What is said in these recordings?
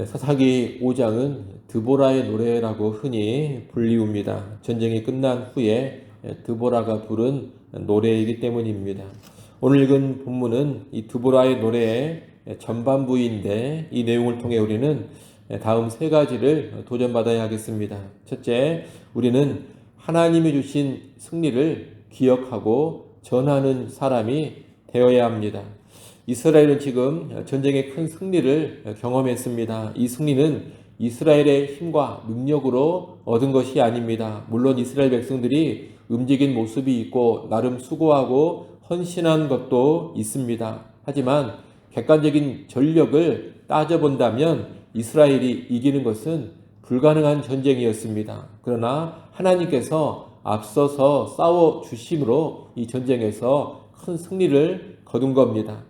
사사기 5장은 드보라의 노래라고 흔히 불리웁니다. 전쟁이 끝난 후에 드보라가 부른 노래이기 때문입니다. 오늘 읽은 본문은 이 드보라의 노래의 전반부인데 이 내용을 통해 우리는 다음 세 가지를 도전받아야 하겠습니다. 첫째, 우리는 하나님이 주신 승리를 기억하고 전하는 사람이 되어야 합니다. 이스라엘은 지금 전쟁의 큰 승리를 경험했습니다. 이 승리는 이스라엘의 힘과 능력으로 얻은 것이 아닙니다. 물론 이스라엘 백성들이 움직인 모습이 있고 나름 수고하고 헌신한 것도 있습니다. 하지만 객관적인 전력을 따져본다면 이스라엘이 이기는 것은 불가능한 전쟁이었습니다. 그러나 하나님께서 앞서서 싸워주심으로 이 전쟁에서 큰 승리를 거둔 겁니다.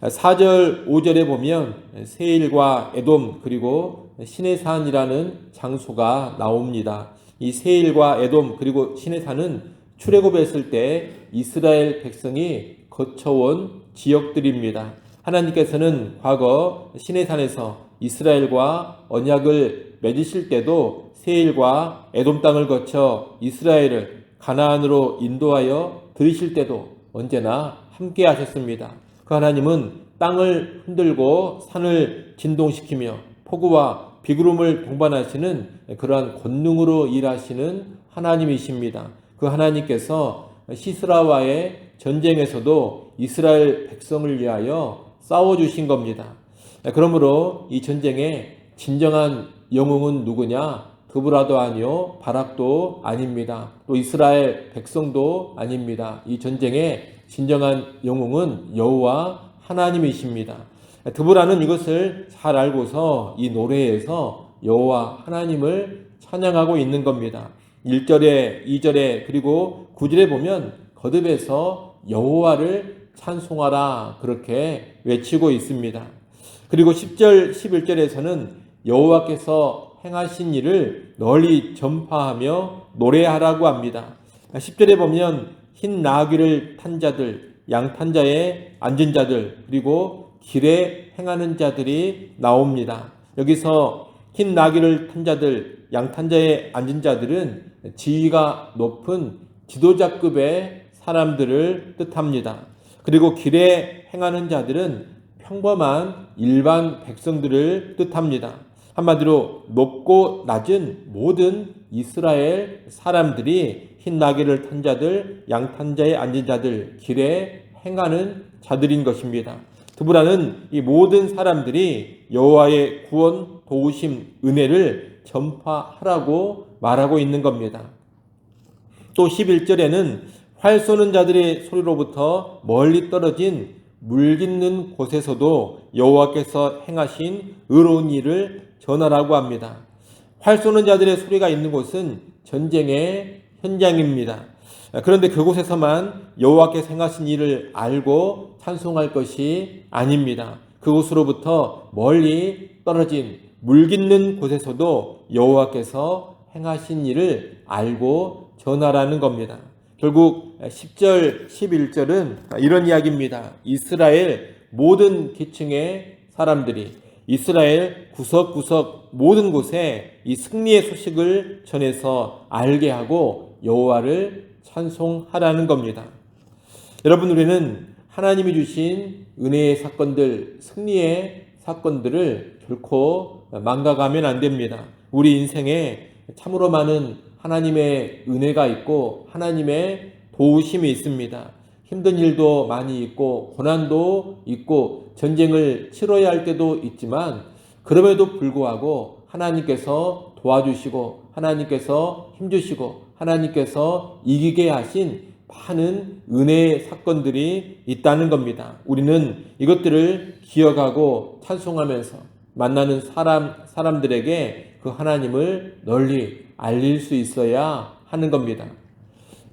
4절 5절에 보면 세일과 에돔 그리고 시내산이라는 장소가 나옵니다. 이 세일과 에돔 그리고 시내산은 출애굽했을 때 이스라엘 백성이 거쳐온 지역들입니다. 하나님께서는 과거 시내산에서 이스라엘과 언약을 맺으실 때도 세일과 에돔 땅을 거쳐 이스라엘을 가나안으로 인도하여 들이실 때도 언제나 함께 하셨습니다. 그 하나님은 땅을 흔들고 산을 진동시키며 폭우와 비구름을 동반하시는 그러한 권능으로 일하시는 하나님이십니다. 그 하나님께서 시스라와의 전쟁에서도 이스라엘 백성을 위하여 싸워주신 겁니다. 그러므로 이 전쟁의 진정한 영웅은 누구냐? 드보라도 아니요, 바락도 아닙니다. 또 이스라엘 백성도 아닙니다. 이 전쟁의 진정한 영웅은 여호와 하나님이십니다. 드보라는 이것을 잘 알고서 이 노래에서 여호와 하나님을 찬양하고 있는 겁니다. 1절에 2절에 그리고 9절에 보면 거듭해서 여호와를 찬송하라 그렇게 외치고 있습니다. 그리고 10절 11절에서는 여호와께서 행하신 일을 널리 전파하며 노래하라고 합니다. 10절에 보면 흰 나귀를 탄 자들, 양 탄 자에 앉은 자들, 그리고 길에 행하는 자들이 나옵니다. 여기서 흰 나귀를 탄 자들, 양 탄 자에 앉은 자들은 지위가 높은 지도자급의 사람들을 뜻합니다. 그리고 길에 행하는 자들은 평범한 일반 백성들을 뜻합니다. 한마디로 높고 낮은 모든 이스라엘 사람들이 흰 나귀를 탄 자들, 양 탄 자에 앉은 자들, 길에 행하는 자들인 것입니다. 드보라는 이 모든 사람들이 여호와의 구원, 도우심, 은혜를 전파하라고 말하고 있는 겁니다. 또 11절에는 활 쏘는 자들의 소리로부터 멀리 떨어진 물깃는 곳에서도 여호와께서 행하신 의로운 일을 전하라고 합니다. 활 쏘는 자들의 소리가 있는 곳은 전쟁의 현장입니다. 그런데 그곳에서만 여호와께서 행하신 일을 알고 찬송할 것이 아닙니다. 그곳으로부터 멀리 떨어진 물깃는 곳에서도 여호와께서 행하신 일을 알고 전하라는 겁니다. 결국 10절, 11절은 이런 이야기입니다. 이스라엘 모든 계층의 사람들이 이스라엘 구석구석 모든 곳에 이 승리의 소식을 전해서 알게 하고 여호와를 찬송하라는 겁니다. 여러분, 우리는 하나님이 주신 은혜의 사건들, 승리의 사건들을 결코 망각하면 안 됩니다. 우리 인생에 참으로 많은 하나님의 은혜가 있고 하나님의 도우심이 있습니다. 힘든 일도 많이 있고 고난도 있고 전쟁을 치러야 할 때도 있지만 그럼에도 불구하고 하나님께서 도와주시고 하나님께서 힘주시고 하나님께서 이기게 하신 많은 은혜의 사건들이 있다는 겁니다. 우리는 이것들을 기억하고 찬송하면서 만나는 사람들에게 그 하나님을 널리 알릴 수 있어야 하는 겁니다.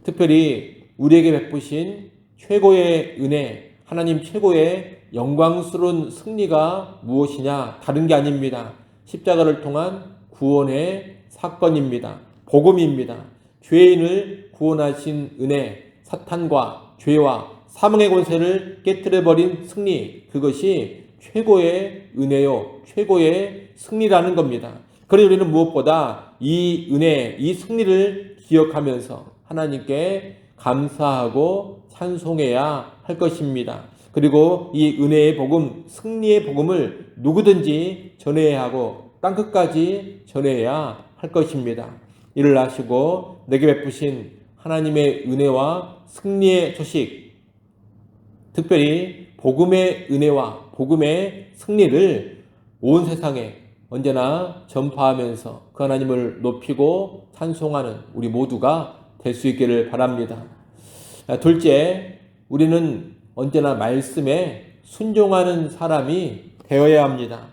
특별히 우리에게 베푸신 최고의 은혜, 하나님 최고의 영광스러운 승리가 무엇이냐? 다른 게 아닙니다. 십자가를 통한 구원의 사건입니다. 복음입니다. 죄인을 구원하신 은혜, 사탄과 죄와 사망의 권세를 깨뜨려버린 승리, 그것이 최고의 은혜요, 최고의 승리라는 겁니다. 그러니 우리는 무엇보다 이 은혜, 이 승리를 기억하면서 하나님께 감사하고 찬송해야 할 것입니다. 그리고 이 은혜의 복음, 승리의 복음을 누구든지 전해야 하고 땅끝까지 전해야 할 것입니다. 이를 아시고 내게 베푸신 하나님의 은혜와 승리의 소식, 특별히 복음의 은혜와 복음의 승리를 온 세상에 언제나 전파하면서 그 하나님을 높이고 찬송하는 우리 모두가 될 수 있기를 바랍니다. 둘째, 우리는 언제나 말씀에 순종하는 사람이 되어야 합니다.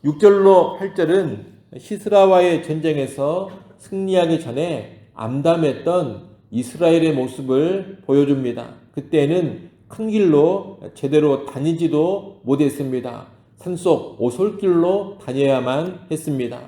6절로 8절은 시스라와의 전쟁에서 승리하기 전에 암담했던 이스라엘의 모습을 보여줍니다. 그때는 큰 길로 제대로 다니지도 못했습니다. 산속 오솔길로 다녀야만 했습니다.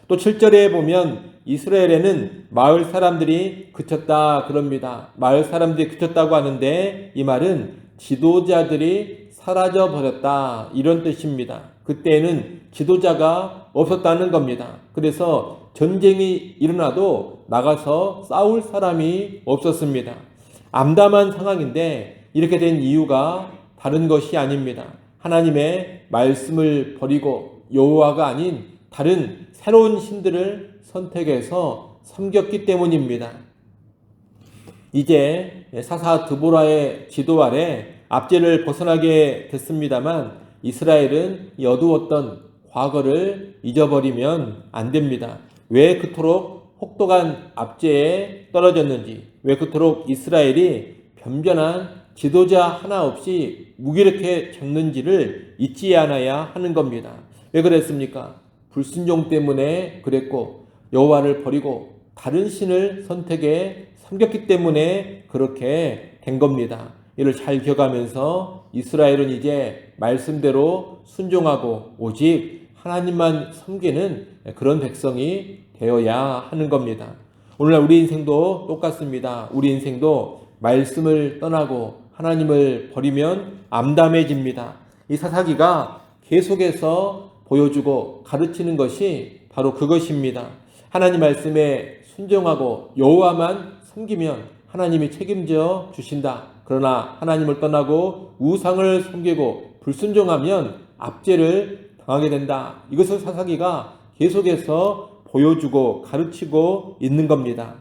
또 7절에 보면 이스라엘에는 마을 사람들이 그쳤다 그럽니다. 마을 사람들이 그쳤다고 하는데 이 말은 지도자들이 사라져 버렸다 이런 뜻입니다. 그때는 지도자가 없었다는 겁니다. 그래서 전쟁이 일어나도 나가서 싸울 사람이 없었습니다. 암담한 상황인데 이렇게 된 이유가 다른 것이 아닙니다. 하나님의 말씀을 버리고 여호와가 아닌 다른 새로운 신들을 선택해서 섬겼기 때문입니다. 이제 사사 드보라의 지도 아래 압제를 벗어나게 됐습니다만 이스라엘은 이 어두웠던 과거를 잊어버리면 안 됩니다. 왜 그토록 혹독한 압제에 떨어졌는지, 왜 그토록 이스라엘이 변변한 지도자 하나 없이 무기력해 졌는지를 잊지 않아야 하는 겁니다. 왜 그랬습니까? 불순종 때문에 그랬고 여호와를 버리고 다른 신을 선택해 섬겼기 때문에 그렇게 된 겁니다. 이를 잘 기억하면서 이스라엘은 이제 말씀대로 순종하고 오직 하나님만 섬기는 그런 백성이 되어야 하는 겁니다. 오늘날 우리 인생도 똑같습니다. 우리 인생도 말씀을 떠나고 하나님을 버리면 암담해집니다. 이 사사기가 계속해서 보여주고 가르치는 것이 바로 그것입니다. 하나님 말씀에 순종하고 여호와만 섬기면 하나님이 책임져 주신다. 그러나 하나님을 떠나고 우상을 섬기고 불순종하면 압제를 당하게 된다. 이것을 사사기가 계속해서 보여주고 가르치고 있는 겁니다.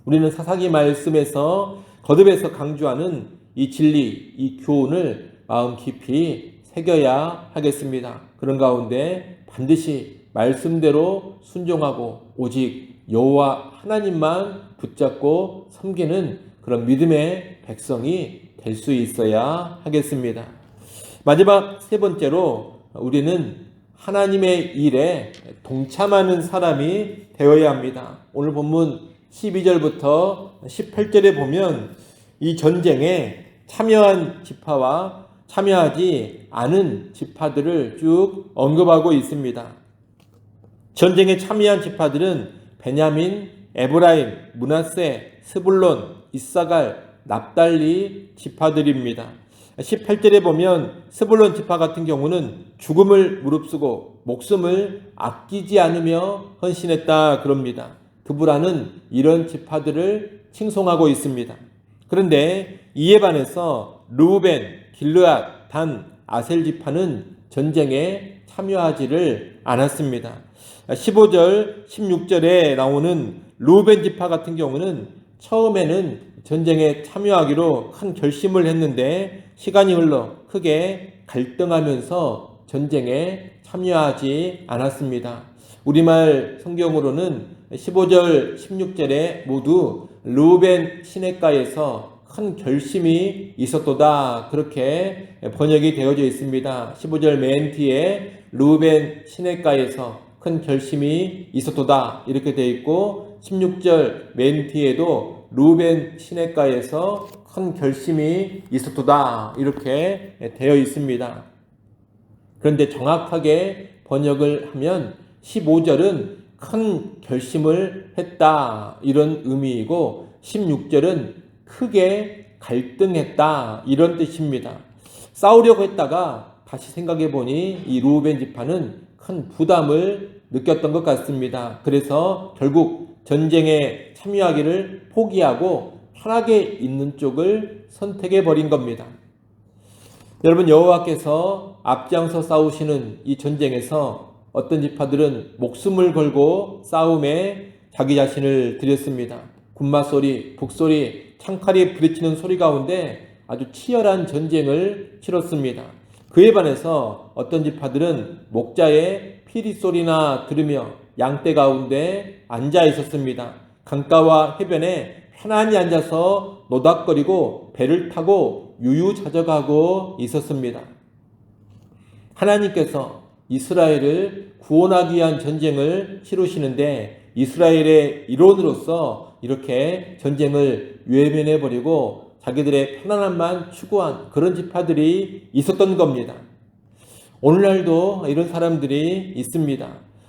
우리는 사사기 말씀에서 거듭해서 강조하는 이 진리, 이 교훈을 마음 깊이 새겨야 하겠습니다. 그런 가운데 반드시 말씀대로 순종하고 오직 여호와 하나님만 붙잡고 섬기는 그런 믿음의 백성이 될 수 있어야 하겠습니다. 마지막 세 번째로 우리는 하나님의 일에 동참하는 사람이 되어야 합니다. 오늘 본문 12절부터 18절에 보면 이 전쟁에 참여한 지파와 참여하지 않은 지파들을 쭉 언급하고 있습니다. 전쟁에 참여한 지파들은 베냐민, 에브라임, 므낫세, 스불론, 이사갈, 납달리 지파들입니다. 18절에 보면 스불론 지파 같은 경우는 죽음을 무릅쓰고 목숨을 아끼지 않으며 헌신했다 그럽니다. 드보라는 이런 지파들을 칭송하고 있습니다. 그런데 이에 반해서 르우벤, 길르앗, 단, 아셀 지파는 전쟁에 참여하지를 않았습니다. 15절, 16절에 나오는 르우벤 지파 같은 경우는 처음에는 전쟁에 참여하기로 큰 결심을 했는데 시간이 흘러 크게 갈등하면서 전쟁에 참여하지 않았습니다. 우리말 성경으로는 15절, 16절에 모두 르우벤 시냇가에서 큰 결심이 있었도다 그렇게 번역이 되어져 있습니다. 15절 맨 뒤에 르우벤 시냇가에서 큰 결심이 있었도다 이렇게 되어 있고 16절 맨 뒤에도 르우벤 시냇가에서 큰 결심이 있었도다 이렇게 되어 있습니다. 그런데 정확하게 번역을 하면 15절은 큰 결심을 했다 이런 의미이고 16절은 크게 갈등했다 이런 뜻입니다. 싸우려고 했다가 다시 생각해 보니 이 르우벤 지파는 큰 부담을 느꼈던 것 같습니다. 그래서 결국 전쟁에 참여하기를 포기하고 편하게 있는 쪽을 선택해 버린 겁니다. 여러분, 여호와께서 앞장서 싸우시는 이 전쟁에서 어떤 지파들은 목숨을 걸고 싸움에 자기 자신을 들였습니다. 군마소리, 북소리, 창칼이 부딪히는 소리 가운데 아주 치열한 전쟁을 치렀습니다. 그에 반해서 어떤 지파들은 목자의 피리 소리나 들으며 양떼 가운데 앉아 있었습니다. 강가와 해변에 편안히 앉아서 노닥거리고 배를 타고 유유자적하고 있었습니다. 하나님께서 이스라엘을 구원하기 위한 전쟁을 치르시는데 이스라엘의 일원으로서 이렇게 전쟁을 외면해버리고 자기들의 편안함만 추구한 그런 지파들이 있었던 겁니다. 오늘날도 이런 사람들이 있습니다.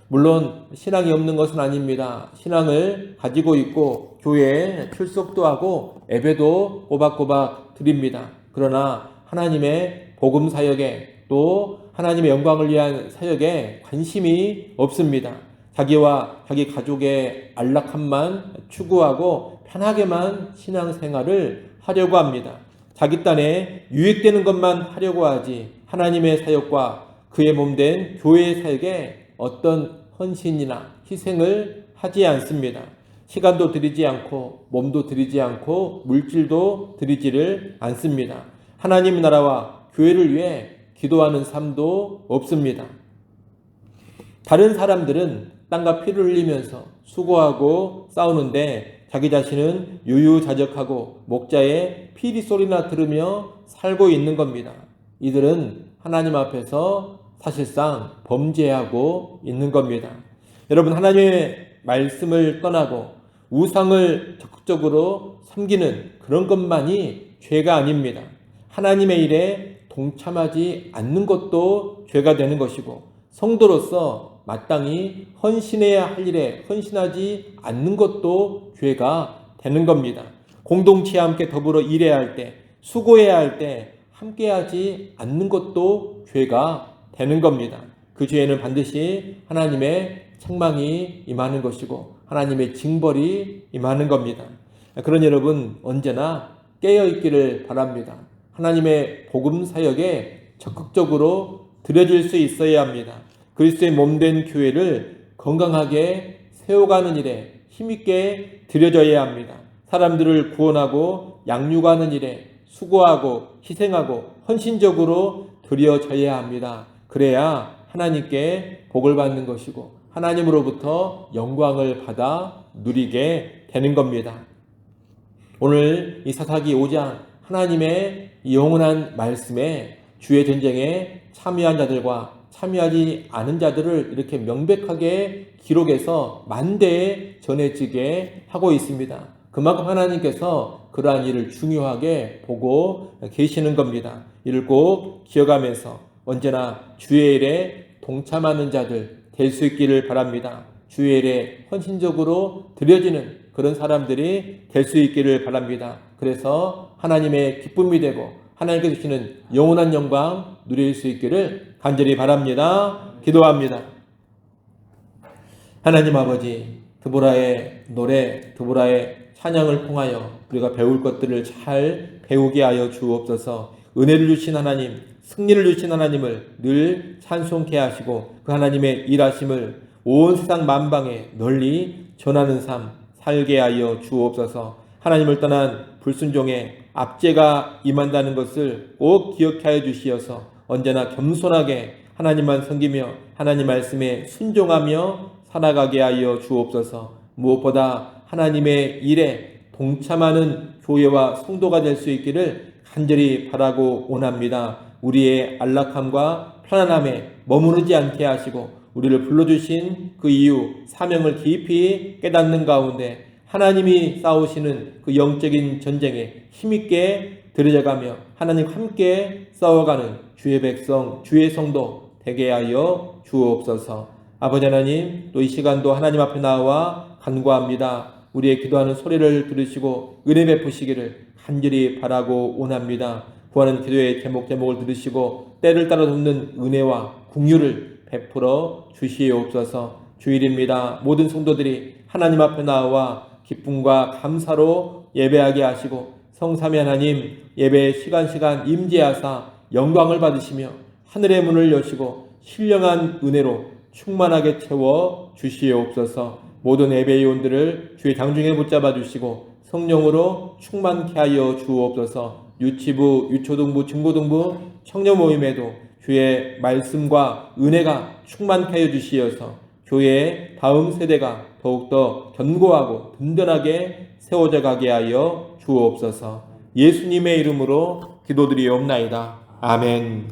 물론 신앙이 없는 것은 아닙니다. 신앙을 가지고 있고 교회에 출석도 하고 예배도 꼬박꼬박 드립니다. 그러나 하나님의 복음 사역에 또 하나님의 영광을 위한 사역에 관심이 없습니다. 자기와 자기 가족의 안락함만 추구하고 편하게만 신앙생활을 하려고 합니다. 자기 딴에 유익되는 것만 하려고 하지 하나님의 사역과 그의 몸된 교회의 사역에 어떤 헌신이나 희생을 하지 않습니다. 시간도 들이지 않고 몸도 들이지 않고 물질도 들이지를 않습니다. 하나님 나라와 교회를 위해 기도하는 삶도 없습니다. 다른 사람들은 땀과 피를 흘리면서 수고하고 싸우는데 자기 자신은 유유자적하고 목자의 피리 소리나 들으며 살고 있는 겁니다. 이들은 하나님 앞에서 사실상 범죄하고 있는 겁니다. 여러분, 하나님의 말씀을 떠나고 우상을 적극적으로 섬기는 그런 것만이 죄가 아닙니다. 하나님의 일에 동참하지 않는 것도 죄가 되는 것이고 성도로서 마땅히 헌신해야 할 일에 헌신하지 않는 것도 죄가 되는 겁니다. 공동체에 함께 더불어 일해야 할 때, 수고해야 할 때 함께하지 않는 것도 죄가 되는 겁니다. 그 죄에는 반드시 하나님의 책망이 임하는 것이고 하나님의 징벌이 임하는 겁니다. 그런 여러분 언제나 깨어있기를 바랍니다. 하나님의 복음 사역에 적극적으로 들여질 수 있어야 합니다. 그리스도의 몸된 교회를 건강하게 세워가는 일에 힘있게 들여져야 합니다. 사람들을 구원하고 양육하는 일에 수고하고 희생하고 헌신적으로 들여져야 합니다. 그래야 하나님께 복을 받는 것이고 하나님으로부터 영광을 받아 누리게 되는 겁니다. 오늘 이 사사기 5장 하나님의 영원한 말씀에 주의 전쟁에 참여한 자들과 참여하지 않은 자들을 이렇게 명백하게 기록해서 만대에 전해지게 하고 있습니다. 그만큼 하나님께서 그러한 일을 중요하게 보고 계시는 겁니다. 이를 꼭 기억하면서 언제나 주의 일에 동참하는 자들 될 수 있기를 바랍니다. 주의 일에 헌신적으로 드려지는 그런 사람들이 될 수 있기를 바랍니다. 그래서 하나님의 기쁨이 되고 하나님께서 주시는 영원한 영광 누릴 수 있기를 간절히 바랍니다. 기도합니다. 하나님 아버지, 드보라의 노래, 드보라의 찬양을 통하여 우리가 배울 것들을 잘 배우게 하여 주옵소서. 은혜를 주신 하나님, 승리를 주신 하나님을 늘 찬송케 하시고 그 하나님의 일하심을 온 세상 만방에 널리 전하는 삶 살게 하여 주옵소서. 하나님을 떠난 불순종의 압제가 임한다는 것을 꼭 기억하여 주시어서 언제나 겸손하게 하나님만 섬기며 하나님 말씀에 순종하며 살아가게 하여 주옵소서. 무엇보다 하나님의 일에 동참하는 교회와 성도가 될 수 있기를 간절히 바라고 원합니다. 우리의 안락함과 편안함에 머무르지 않게 하시고 우리를 불러주신 그 이유 사명을 깊이 깨닫는 가운데 하나님이 싸우시는 그 영적인 전쟁에 힘있게 들여져가며 하나님 함께 싸워가는 주의 백성, 주의 성도 되게 하여 주옵소서. 아버지 하나님, 또 이 시간도 하나님 앞에 나와 간구합니다. 우리의 기도하는 소리를 들으시고 은혜 베푸시기를 간절히 바라고 원합니다. 구하는 기도의 제목을 들으시고 때를 따라 돕는 은혜와 긍휼을 베풀어 주시옵소서. 주일입니다. 모든 성도들이 하나님 앞에 나와 기쁨과 감사로 예배하게 하시고 성삼위 하나님 예배 시간 임재하사 영광을 받으시며 하늘의 문을 여시고 신령한 은혜로 충만하게 채워 주시옵소서. 모든 예배위원들을 주의 장중에 붙잡아 주시고 성령으로 충만케 하여 주옵소서. 유치부, 유초등부, 중고등부, 청년 모임에도 주의 말씀과 은혜가 충만케 하여 주시어서 교회의 다음 세대가 더욱더 견고하고 든든하게 세워져 가게 하여 주옵소서. 예수님의 이름으로 기도드리옵나이다. 아멘.